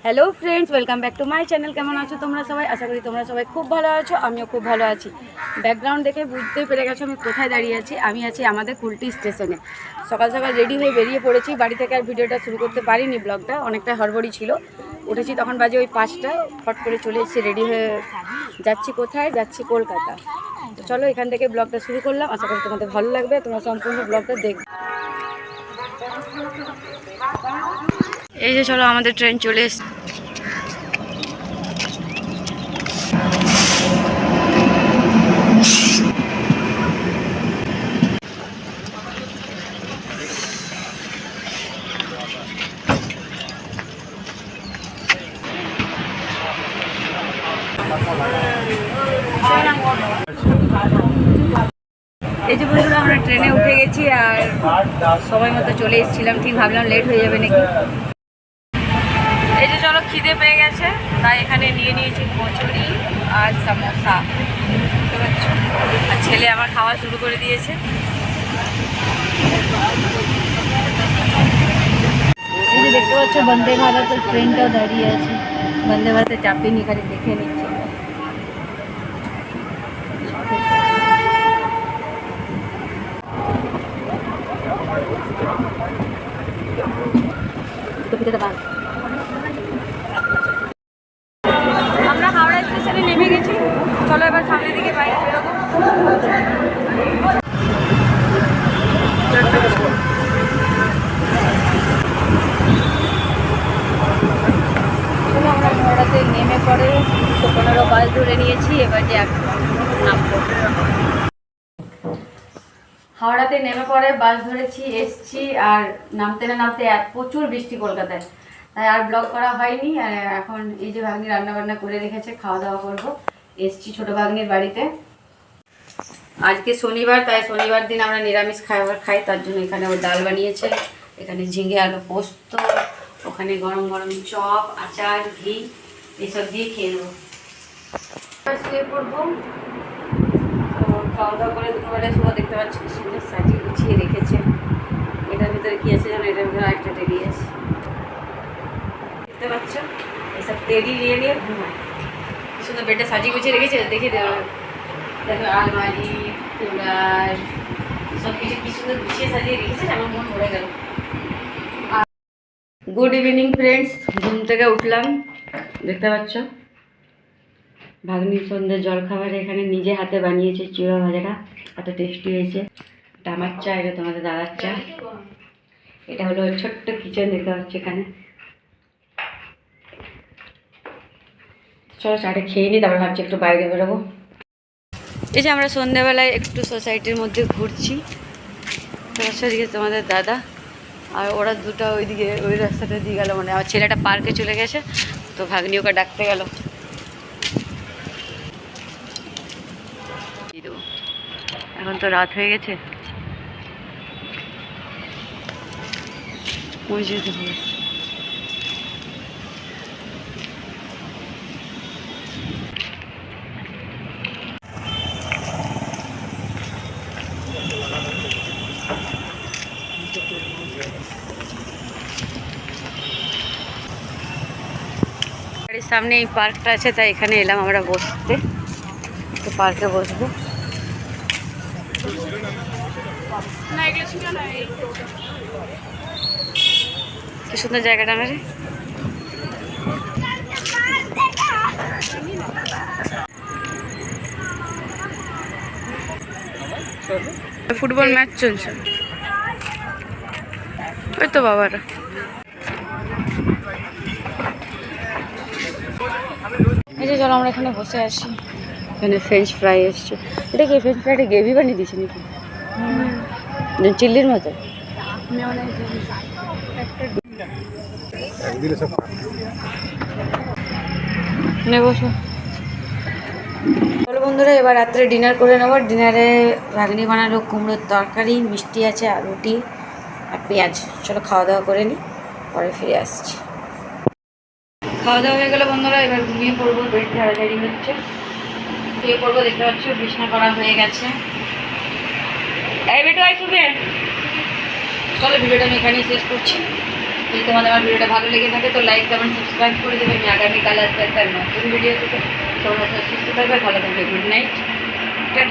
Hello friends, welcome back to my channel. কেমন আছো তোমরা সবাই? আশা করি তোমরা সবাই খুব ভালো আছো, আমিও খুব ভালো আছি। ব্যাকগ্রাউন্ড দেখে বুঝতেই পেরে গেছো আমি কোথায় দাঁড়িয়ে আছি। আমি আছি আমাদের কুলটি স্টেশনে। সকাল সকাল রেডি হয়ে বেরিয়ে পড়েছি। বাড়ি থেকে আর ভিডিওটা শুরু করতে পারিনি, ব্লগটা অনেকটা হড়বড়ি ছিল। উঠেছি তখন বাজে ওই 5টা, ফট করে চলে এসেছি, রেডি হয়ে যাচ্ছি। কোথায় যাচ্ছি? কলকাতা। তো চলো এখান থেকে ব্লগটা শুরু করলাম। আশা করি তোমাদের ভালো লাগবে, তোমরা সম্পূর্ণ ব্লগটা দেখবে। এই যে চলো, আমাদের ট্রেন চলে এসছে। এই যে বন্ধুরা, আমরা ট্রেনে উঠে গেছি আর সময় মতো চলে এসেছিলাম। ঠিক ভাবলাম লেট হয়ে যাবে নাকি। এই যে চলো, খিদে পেয়ে গেছে তাই এখানে নিয়ে নিয়েছি কচুরি আর সমোসা। বুঝতে পারছো? আর ছেলে আমার খাওয়া শুরু করে দিয়েছে। এই যে দেখতে পাচ্ছ বন্দে ভারতের ট্রেনটাও দাঁড়িয়ে আছে। বন্দে ভারতে চাপিনি, খালি দেখে নিচ্ছি। আমরা হাওড়া স্টেশনে নেমে গেছি। চলো এবার সামনের দিকে বাইরে বেরোবো। আমরা হাওড়াতে নেমে পড়ে 15 বাস ধরে নিয়েছি। এবার যে নামবো হাওড়াতে, নেমে পড়ে বাস ধরেছি, এসছি। আর নামতে না নামতে প্রচুর বৃষ্টি কলকাতায়, তাই আর ব্লগ করা হয়নি। আর এখন এই যে ভাগ্নি রান্নাবান্না করে রেখেছে, খাওয়া দাওয়া করবো। এসছি ছোটো ভাগ্নির বাড়িতে। আজকে শনিবার, তাই শনিবার দিন আমরা নিরামিষ খাবার খাই, তার জন্য এখানে ও ডাল বানিয়েছে। এখানে ঝিঙে আলু পোস্ত, ওখানে গরম গরম চপ, আচার, ঘি এসব দিয়ে খেয়ে নেবো। শুয়ে পড়বো। খাওয়া দাওয়া করে দুপুরবেলায় শুভ দেখতে পাচ্ছি কি সুন্দর সাজিয়ে গুছিয়ে রেখেছে। এটার ভিতরে কি আছে যেন, এটার ভিতরে একটা টেডি আছে, দেখতে পাচ্ছ? এসব টেডি নিয়ে নিয়ে ঘুমায়। কি সুন্দর বেডটা সাজিয়ে গুছিয়ে রেখেছে, দেখে দেওয়া। দেখো আলমারি, কুলার, সব কিছু কি সুন্দর গুছিয়ে সাজিয়ে রেখেছে, আমার মন ভরে গেল। গুড ইভিনিং ফ্রেন্ডস, ঘুম থেকে উঠলাম। দেখতে পাচ্ছ ভাগ্নি সন্ধ্যের জলখাবার এখানে নিজে হাতে বানিয়েছে। চিড়া ভাজাটা এত টেস্টি হয়েছে। এটা আমার চা, এটা তোমাদের দাদার চা। এটা হলো ছোট্ট কিচেন, দেখতে পাচ্ছ এখানে। চলো চাটা খেয়ে নিই, তারপর ভাবছি একটু বাইরে বেরোবো। এই যে আমরা সন্ধ্যাবেলায় একটু সোসাইটির মধ্যে ঘুরছি। দিকে তোমাদের দাদা আর ওরা দুটো ওইদিকে ওই রাস্তাটা দিয়ে গেল, মানে আমার ছেলেটা পার্কে চলে গেছে, তো ভাগ্নি ওকে ডাকতে গেল। এখন তো রাত হয়ে গেছে, যেতে হবে। বাড়ির সামনে এই পার্কটা আছে, তাই এখানে এলাম আমরা বসতে। তো পার্কে বসবো। কি সুন্দর জায়গাটা না রে। ফুটবল ম্যাচ চলছে, ওই তো বাবারা। এই যে চলো আমরা এখানে বসে আছি। এখানে ফ্রেঞ্চ ফ্রাই এসছে। এটা কি ফ্রেঞ্চ ফ্রাইটা গ্রেভি বানিয়ে দিয়েছে নাকি? চিল্লির মতো। বসো। চলো বন্ধুরা, এবার রাত্রে ডিনার করে নেবো। ডিনারে ভাগ্নি বানালো কুমড়োর তরকারি, মিষ্টি আছে আর রুটি আর পেঁয়াজ। চলো খাওয়া দাওয়া করে নিই, পরে ফিরে আসছি। খাওয়া দাওয়া হয়ে গেলো বন্ধুরা, এবার ঘুমিয়ে পড়বো। বেড ঝাড়াঝাড়ি হচ্ছে, শুয়ে পড়বো। দেখতে পাচ্ছ বিছানা করা হয়ে গেছে। এই বেটু আই শুবে। চলো ভিডিওটা আমি এখানেই শেষ করছি। যদি তোমাদের আমার ভিডিওটা ভালো লেগে থাকে তো লাইক কমেন্ট সাবস্ক্রাইব করে দেবে। আমি আগামীকাল আসবে একটা নতুন ভিডিও থেকে। তোমরা সুস্থ থাকবে, ভালো থাকবে। Good night, tata.